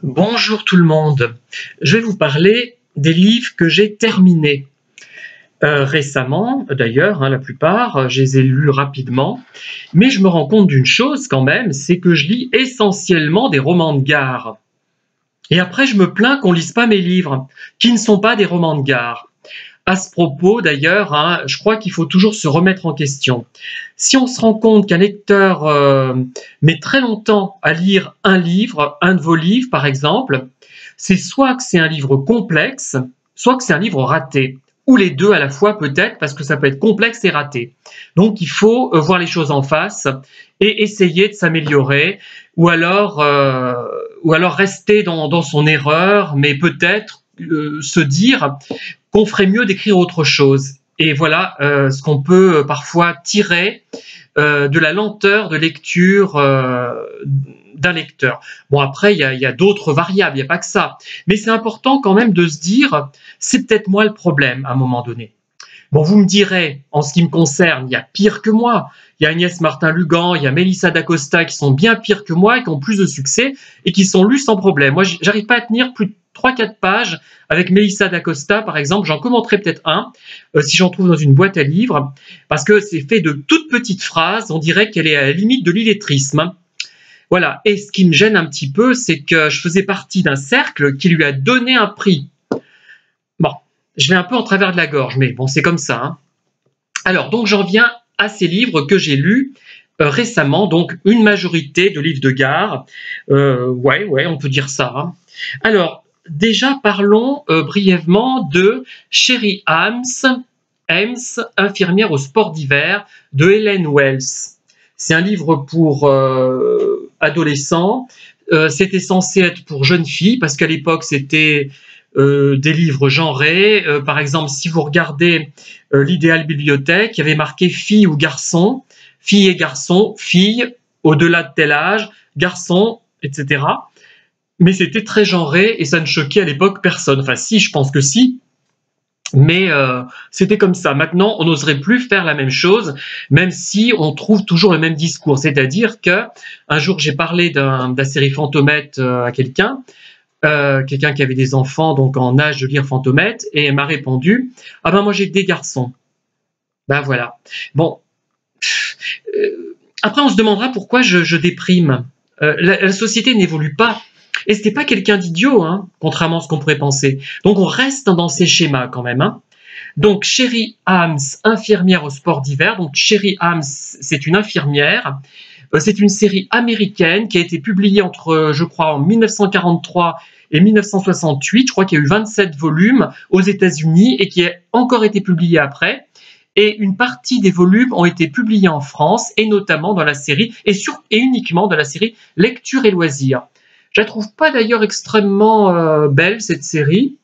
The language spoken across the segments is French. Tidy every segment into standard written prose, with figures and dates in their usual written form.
Bonjour tout le monde, je vais vous parler des livres que j'ai terminés récemment, d'ailleurs, la plupart, je les ai lus rapidement, mais je me rends compte d'une chose quand même, c'est que je lis essentiellement des romans de gare. Et après je me plains qu'on ne lise pas mes livres, qui ne sont pas des romans de gare. À ce propos, d'ailleurs, je crois qu'il faut toujours se remettre en question. Si on se rend compte qu'un lecteur met très longtemps à lire un livre, un de vos livres par exemple, c'est soit que c'est un livre complexe, soit que c'est un livre raté, ou les deux à la fois peut-être, parce que ça peut être complexe et raté. Donc il faut voir les choses en face et essayer de s'améliorer, ou alors rester dans son erreur, mais peut-être se dire qu'on ferait mieux d'écrire autre chose. Et voilà ce qu'on peut parfois tirer de la lenteur de lecture d'un lecteur. Bon, après, il y a d'autres variables, il n'y a pas que ça. Mais c'est important quand même de se dire, c'est peut-être moi le problème à un moment donné. Bon, vous me direz, en ce qui me concerne, il y a pire que moi. Il y a Agnès Martin-Lugan, il y a Mélissa d'Acosta qui sont bien pires que moi et qui ont plus de succès et qui sont lus sans problème. Moi, j'arrive pas à tenir plus de 3-4 pages avec Mélissa d'Acosta, par exemple. J'en commenterai peut-être un, si j'en trouve dans une boîte à livres, parce que c'est fait de toutes petites phrases. On dirait qu'elle est à la limite de l'illettrisme. Voilà. Et ce qui me gêne un petit peu, c'est que je faisais partie d'un cercle qui lui a donné un prix. Bon, je vais un peu en travers de la gorge, mais bon, c'est comme ça. Alors, donc j'en viens à ces livres que j'ai lus récemment, donc une majorité de livres de gare. Ouais, on peut dire ça. Alors, déjà, parlons brièvement de Sherry Ames, infirmière au sport d'hiver, de Helen Wells. C'est un livre pour adolescents. C'était censé être pour jeunes filles, parce qu'à l'époque, c'était des livres genrés. Par exemple, si vous regardez l'idéal bibliothèque, il y avait marqué fille ou garçon, fille et garçon, fille au-delà de tel âge, garçon, etc. Mais c'était très genré et ça ne choquait à l'époque personne. Enfin si, je pense que si, mais c'était comme ça. Maintenant, on n'oserait plus faire la même chose, même si on trouve toujours le même discours. C'est-à-dire que un jour, j'ai parlé de la série Fantomette à quelqu'un qui avait des enfants donc en âge de lire Fantomette, et elle m'a répondu « Ah ben moi j'ai que des garçons ». Ben voilà. Bon, après on se demandera pourquoi je déprime. La société n'évolue pas. Et c'était pas quelqu'un d'idiot, contrairement à ce qu'on pourrait penser. Donc on reste dans ces schémas quand même. Donc Sherry Ames, infirmière au sport d'hiver. Donc Sherry Ames, c'est une infirmière. C'est une série américaine qui a été publiée entre, je crois, en 1943 et 1968. Je crois qu'il y a eu 27 volumes aux États-Unis et qui a encore été publiée après. Et une partie des volumes ont été publiés en France, et notamment dans la série, et uniquement dans la série Lecture et loisirs. Je la trouve pas d'ailleurs extrêmement belle, cette série.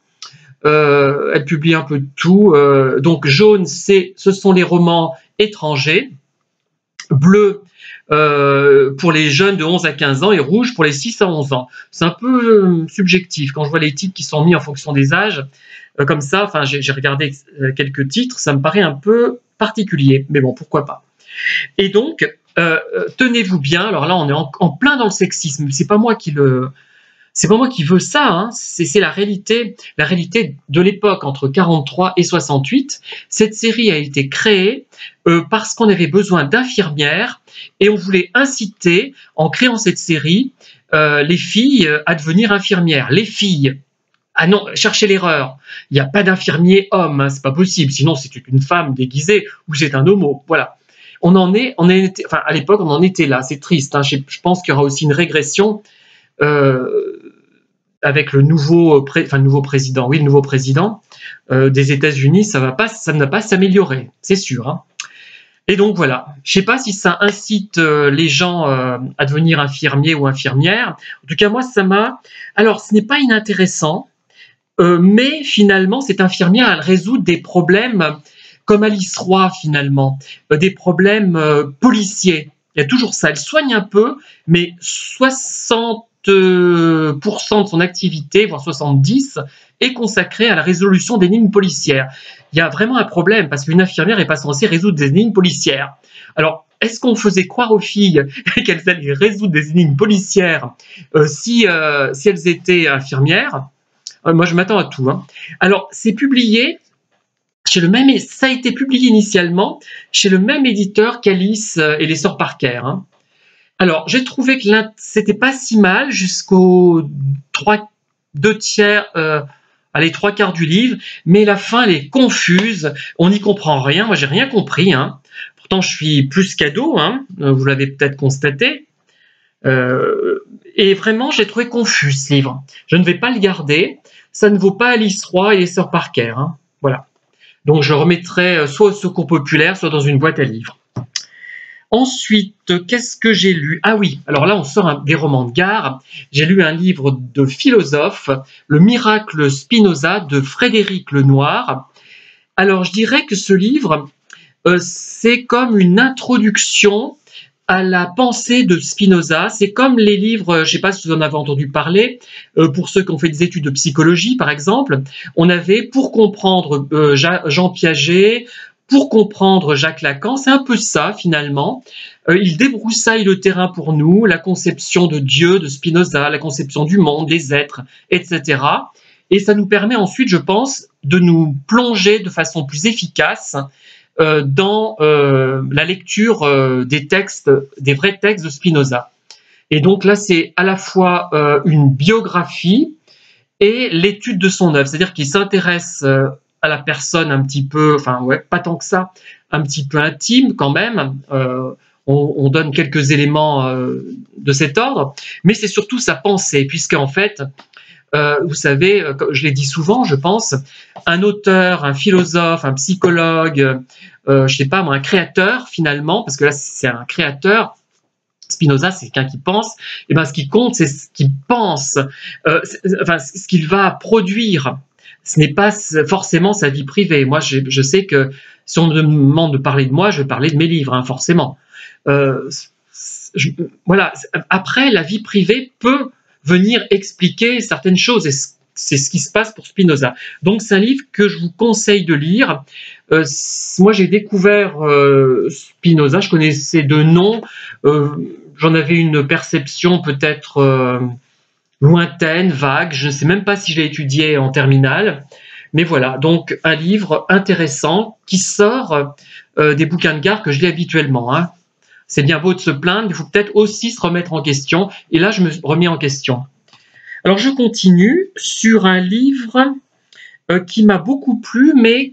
Elle publie un peu de tout. Donc jaune, ce sont les romans étrangers. Bleu, pour les jeunes de 11 à 15 ans, et rouge pour les 6 à 11 ans. C'est un peu subjectif quand je vois les titres qui sont mis en fonction des âges. Comme ça, enfin, j'ai regardé quelques titres, ça me paraît un peu particulier, mais bon, pourquoi pas. Et donc, tenez-vous bien, alors là, on est en plein dans le sexisme, c'est pas moi qui veux ça, c'est la réalité de l'époque entre 43 et 68. Cette série a été créée parce qu'on avait besoin d'infirmières et on voulait inciter, en créant cette série, les filles à devenir infirmières. Les filles. Ah non, cherchez l'erreur. Il n'y a pas d'infirmier homme, c'est pas possible. Sinon, c'est une femme déguisée ou c'est un homo. Voilà. Enfin, à l'époque, on en était là. C'est triste. Je pense qu'il y aura aussi une régression avec le nouveau président. Oui, le nouveau président des États-Unis, ça ne va pas s'améliorer, c'est sûr. Et donc voilà. Je ne sais pas si ça incite les gens à devenir infirmiers ou infirmières. En tout cas, moi, ça m'a. Alors, ce n'est pas inintéressant. Mais finalement, cette infirmière, elle résout des problèmes comme Alice Roy, finalement, des problèmes policiers. Il y a toujours ça. Elle soigne un peu, mais 60% de son activité, voire 70%, est consacrée à la résolution d'énigmes policières. Il y a vraiment un problème, parce qu'une infirmière n'est pas censée résoudre des énigmes policières. Alors, est-ce qu'on faisait croire aux filles qu'elles allaient résoudre des énigmes policières si elles étaient infirmières? Moi, je m'attends à tout, hein. Alors, c'est publié chez le même, ça a été publié initialement chez le même éditeur qu'Alice et les Sœurs Parker, hein. Alors, j'ai trouvé que c'était pas si mal jusqu'aux deux tiers, allez, trois quarts du livre, mais la fin, elle est confuse, on n'y comprend rien, moi j'ai rien compris, hein. Pourtant, je suis plus qu'ado, hein, vous l'avez peut-être constaté. Et vraiment, j'ai trouvé confus ce livre. Je ne vais pas le garder, ça ne vaut pas Alice Roy et les Sœurs Parker, hein. Voilà. Donc, je remettrai soit au Secours Populaire, soit dans une boîte à livres. Ensuite, qu'est-ce que j'ai lu? Ah oui, alors là, on sort des romans de gare. J'ai lu un livre de philosophe, Le miracle Spinoza de Frédéric Lenoir. Alors, je dirais que ce livre, c'est comme une introduction à la pensée de Spinoza. C'est comme les livres, je ne sais pas si vous en avez entendu parler, pour ceux qui ont fait des études de psychologie, par exemple, on avait, pour comprendre Jean Piaget, pour comprendre Jacques Lacan, c'est un peu ça finalement. Il débroussaille le terrain pour nous, la conception de Dieu de Spinoza, la conception du monde, des êtres, etc. Et ça nous permet ensuite, je pense, de nous plonger de façon plus efficace dans la lecture des textes, des vrais textes de Spinoza. Et donc là, c'est à la fois une biographie et l'étude de son œuvre, c'est-à-dire qu'il s'intéresse à la personne un petit peu, enfin ouais, pas tant que ça, un petit peu intime quand même. On donne quelques éléments de cet ordre, mais c'est surtout sa pensée, puisque en fait, vous savez, je l'ai dit souvent, je pense, un auteur, un philosophe, un psychologue, je sais pas moi, un créateur finalement, parce que là c'est un créateur. Spinoza, c'est quelqu'un qui pense. Et ben, ce qui compte, c'est ce qu'il pense, enfin, ce qu'il va produire. Ce n'est pas forcément sa vie privée. Moi, je sais que si on me demande de parler de moi, je vais parler de mes livres, hein, forcément. Voilà. Après, la vie privée peut venir expliquer certaines choses, et c'est ce qui se passe pour Spinoza. Donc, c'est un livre que je vous conseille de lire. Moi, j'ai découvert Spinoza, je connaissais de nom, j'en avais une perception peut-être lointaine, vague, je ne sais même pas si je l'ai étudié en terminale, mais voilà, donc un livre intéressant qui sort des bouquins de gare que je lis habituellement, hein. C'est bien beau de se plaindre, il faut peut-être aussi se remettre en question, et là je me remets en question. Alors je continue sur un livre qui m'a beaucoup plu, mais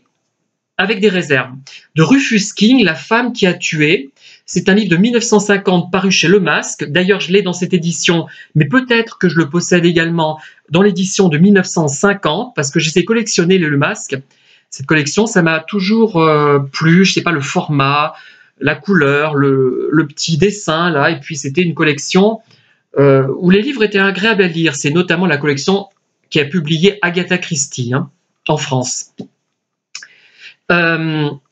avec des réserves, de Rufus King, La femme qui a tué. C'est un livre de 1950 paru chez Le Masque. D'ailleurs, je l'ai dans cette édition, mais peut-être que je le possède également dans l'édition de 1950, parce que j'essaie de collectionner les Le Masque. Cette collection, ça m'a toujours plu, je sais pas, le format, la couleur, le petit dessin, là, et puis c'était une collection où les livres étaient agréables à lire. C'est notamment la collection qui a publié Agatha Christie, hein, en France.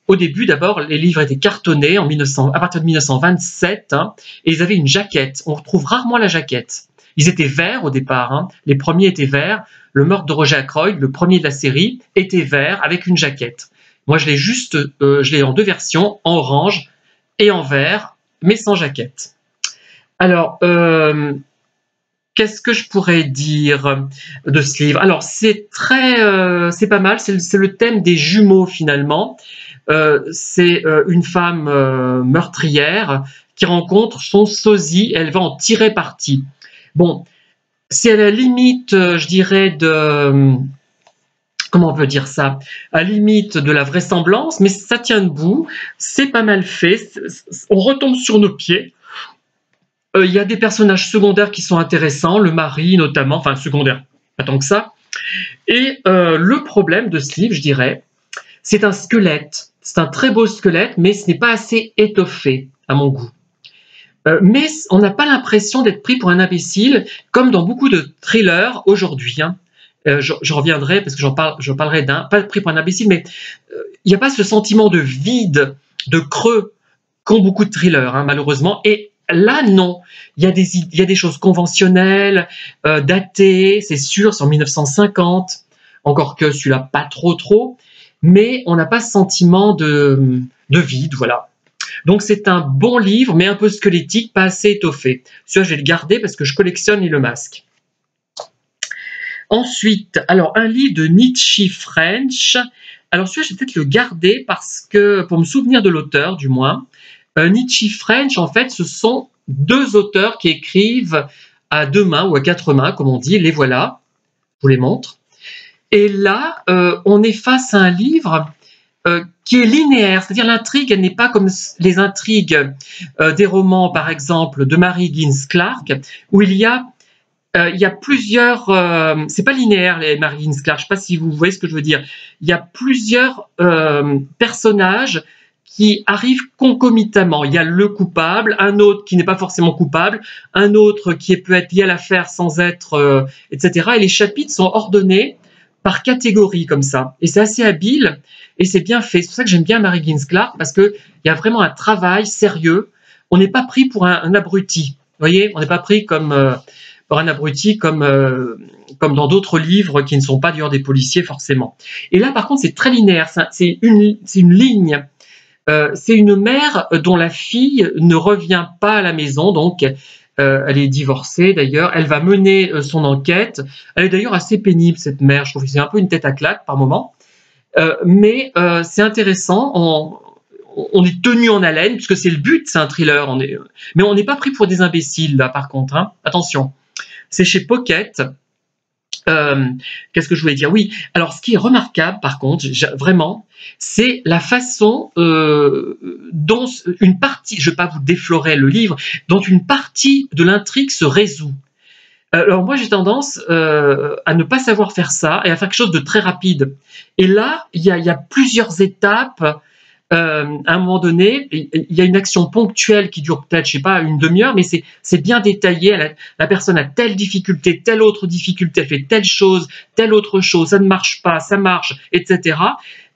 Au début, d'abord, les livres étaient cartonnés à partir de 1927, hein, et ils avaient une jaquette. On retrouve rarement la jaquette. Ils étaient verts au départ, hein. Les premiers étaient verts. Le meurtre de Roger Ackroyd, le premier de la série, était vert avec une jaquette. Moi, je l'ai en deux versions, en orange et en vert, mais sans jaquette. Alors, qu'est-ce que je pourrais dire de ce livre? Alors, c'est pas mal, c'est le thème des jumeaux finalement. C'est une femme meurtrière qui rencontre son sosie, elle va en tirer parti. Bon, c'est à la limite, je dirais, comment on peut dire ça? À la limite de la vraisemblance, mais ça tient debout, c'est pas mal fait, on retombe sur nos pieds. Il y a des personnages secondaires qui sont intéressants, le mari notamment, enfin secondaire, pas tant que ça. Et le problème de ce livre, je dirais, c'est un squelette. C'est un très beau squelette, mais ce n'est pas assez étoffé, à mon goût. Mais on n'a pas l'impression d'être pris pour un imbécile, comme dans beaucoup de thrillers aujourd'hui, hein. Je reviendrai, parce que je parlerai d'un, pas pris pour un imbécile, mais il n'y a pas ce sentiment de vide, de creux, qu'ont beaucoup de thrillers, hein, malheureusement. Et là, non. Il y a des choses conventionnelles, datées, c'est sûr, c'est en 1950, encore que celui-là, pas trop, mais on n'a pas ce sentiment de vide, voilà. Donc c'est un bon livre, mais un peu squelettique, pas assez étoffé. Celui-là, je vais le garder parce que je collectionne les Le Masque. Ensuite, alors un livre de Nietzsche French. Alors celui-là, je vais peut-être le garder parce que, pour me souvenir de l'auteur, du moins. Nietzsche French, en fait, ce sont deux auteurs qui écrivent à deux mains ou à quatre mains, comme on dit. Les voilà, je vous les montre. Et là, on est face à un livre qui est linéaire, c'est-à-dire l'intrigue, elle n'est pas comme les intrigues des romans, par exemple, de Mary Higgins Clark, où il y a plusieurs, c'est pas linéaire les Mary Higgins Clark, je sais pas si vous voyez ce que je veux dire. Il y a plusieurs personnages qui arrivent concomitamment. Il y a le coupable, un autre qui n'est pas forcément coupable, un autre qui peut être lié à l'affaire sans être, etc. Et les chapitres sont ordonnés par catégorie comme ça. Et c'est assez habile et c'est bien fait. C'est pour ça que j'aime bien Mary Higgins Clark, parce qu'il y a vraiment un travail sérieux. On n'est pas pris pour un abruti. Vous voyez, on n'est pas pris comme pour un abruti comme dans d'autres livres qui ne sont pas d'ailleurs des policiers forcément. Et là, par contre, c'est très linéaire. C'est une ligne. C'est une mère dont la fille ne revient pas à la maison, donc elle est divorcée d'ailleurs. Elle va mener son enquête. Elle est d'ailleurs assez pénible, cette mère. Je trouve que c'est un peu une tête à claque par moment. Mais c'est intéressant. On est tenu en haleine, puisque c'est le but, c'est un thriller. Mais on n'est pas pris pour des imbéciles, là, par contre. Hein. Attention. C'est chez Pocket. Qu'est-ce que je voulais dire? Oui, alors ce qui est remarquable, par contre, vraiment, c'est la façon dont une partie, je ne vais pas vous déflorer le livre, dont une partie de l'intrigue se résout. Alors moi, j'ai tendance à ne pas savoir faire ça et à faire quelque chose de très rapide. Et là, il y a plusieurs étapes. À un moment donné, il y a une action ponctuelle qui dure peut-être, je sais pas, une demi-heure, mais c'est bien détaillé. La personne a telle difficulté, telle autre difficulté, elle fait telle chose, telle autre chose, ça ne marche pas, ça marche, etc.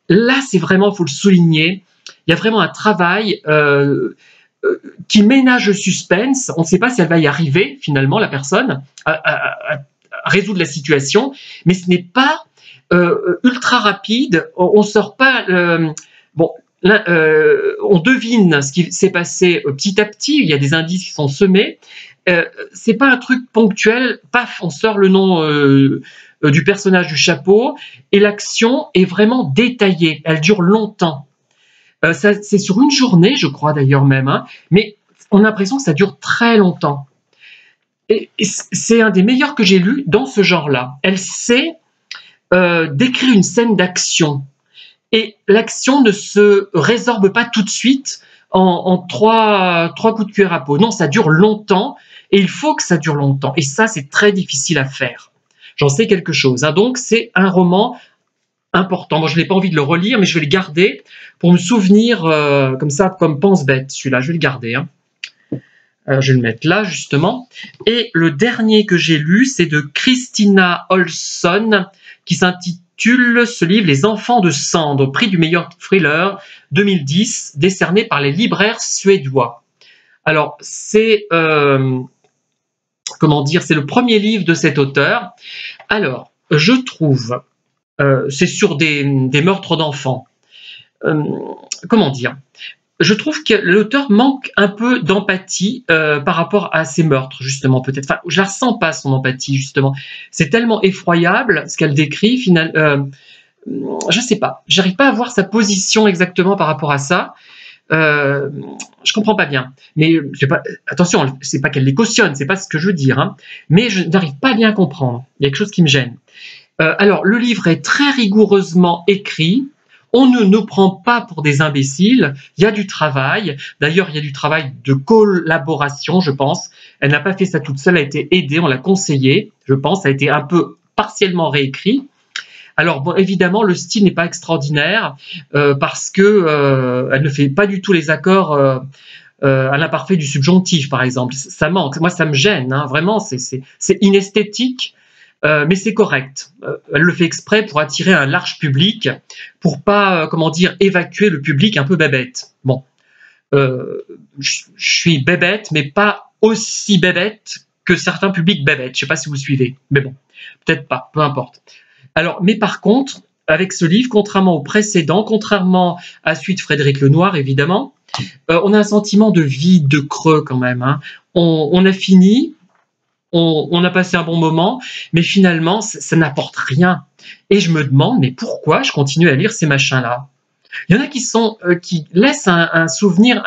Là, c'est vraiment, il faut le souligner, il y a vraiment un travail qui ménage le suspense. On ne sait pas si elle va y arriver, finalement, la personne, à résoudre la situation, mais ce n'est pas ultra rapide. On ne sort pas... bon, là, on devine ce qui s'est passé petit à petit. Il y a des indices qui sont semés. C'est pas un truc ponctuel. Paf, on sort le nom du personnage du chapeau et l'action est vraiment détaillée. Elle dure longtemps. C'est sur une journée, je crois d'ailleurs même, hein, mais on a l'impression que ça dure très longtemps. Et c'est un des meilleurs que j'ai lu dans ce genre-là. Elle sait décrire une scène d'action. Et l'action ne se résorbe pas tout de suite en trois coups de cuillère à peau. Non, ça dure longtemps et il faut que ça dure longtemps. Et ça, c'est très difficile à faire. J'en sais quelque chose. Hein. Donc, c'est un roman important. Moi, je n'ai pas envie de le relire, mais je vais le garder pour me souvenir comme ça, comme pense-bête. Celui-là, je vais le garder. Hein. Je vais le mettre là, justement. Et le dernier que j'ai lu, c'est de Christina Olsson, qui s'intitule ce livre « Les enfants de cendre », prix du meilleur thriller 2010, décerné par les libraires suédois. Alors, c'est... comment dire, c'est le premier livre de cet auteur. Alors, je trouve... c'est sur des meurtres d'enfants. Comment dire? Je trouve que l'auteur manque un peu d'empathie par rapport à ces meurtres, justement, peut-être. Enfin, je la ressens pas, son empathie, justement. C'est tellement effroyable, ce qu'elle décrit, finalement. Je sais pas. J'arrive pas à voir sa position exactement par rapport à ça. Je comprends pas bien. Mais pas, attention, c'est pas qu'elle les cautionne, c'est pas ce que je veux dire. Hein. Mais je n'arrive pas à bien comprendre. Il y a quelque chose qui me gêne. Alors, le livre est très rigoureusement écrit. On ne nous prend pas pour des imbéciles. Il y a du travail. D'ailleurs, il y a du travail de collaboration, je pense. Elle n'a pas fait ça toute seule. Elle a été aidée. On l'a conseillée, je pense. Ça a été un peu partiellement réécrit. Alors, bon, évidemment, le style n'est pas extraordinaire parce que elle ne fait pas du tout les accords à l'imparfait du subjonctif, par exemple. Ça manque. Moi, ça me gêne. Hein. Vraiment, c'est inesthétique. Mais c'est correct. Elle le fait exprès pour attirer un large public, pour pas, comment dire, évacuer le public un peu bébête. Bon, je suis bébête, mais pas aussi bébête que certains publics bébêtes. Je sais pas si vous suivez, mais bon, peut-être pas, peu importe. Alors, mais par contre, avec ce livre, contrairement au précédent, contrairement à celui de Frédéric Lenoir, évidemment. On a un sentiment de vide, de creux quand même. Hein. On a fini, on a passé un bon moment, mais finalement, ça n'apporte rien. Et je me demande, mais pourquoi je continue à lire ces machins-là? Il y en a qui laissent un souvenir,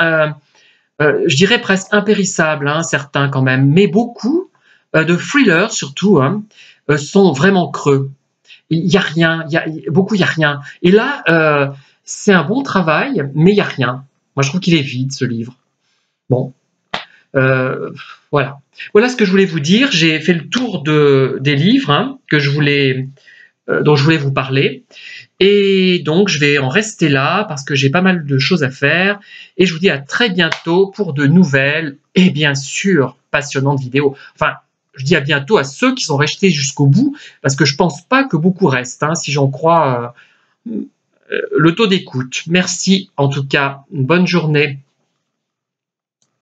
je dirais presque impérissable, hein, certains quand même, mais beaucoup de thrillers surtout hein, sont vraiment creux. Il n'y a rien, il y a rien. Et là, c'est un bon travail, mais il n'y a rien. Moi, je trouve qu'il est vide, ce livre. Bon, voilà. Voilà ce que je voulais vous dire. J'ai fait le tour des livres hein, dont je voulais vous parler. Et donc, je vais en rester là parce que j'ai pas mal de choses à faire. Et je vous dis à très bientôt pour de nouvelles et bien sûr passionnantes vidéos. Enfin, je dis à bientôt à ceux qui sont restés jusqu'au bout parce que je pense pas que beaucoup restent, hein, si j'en crois le taux d'écoute. Merci en tout cas. Une bonne journée.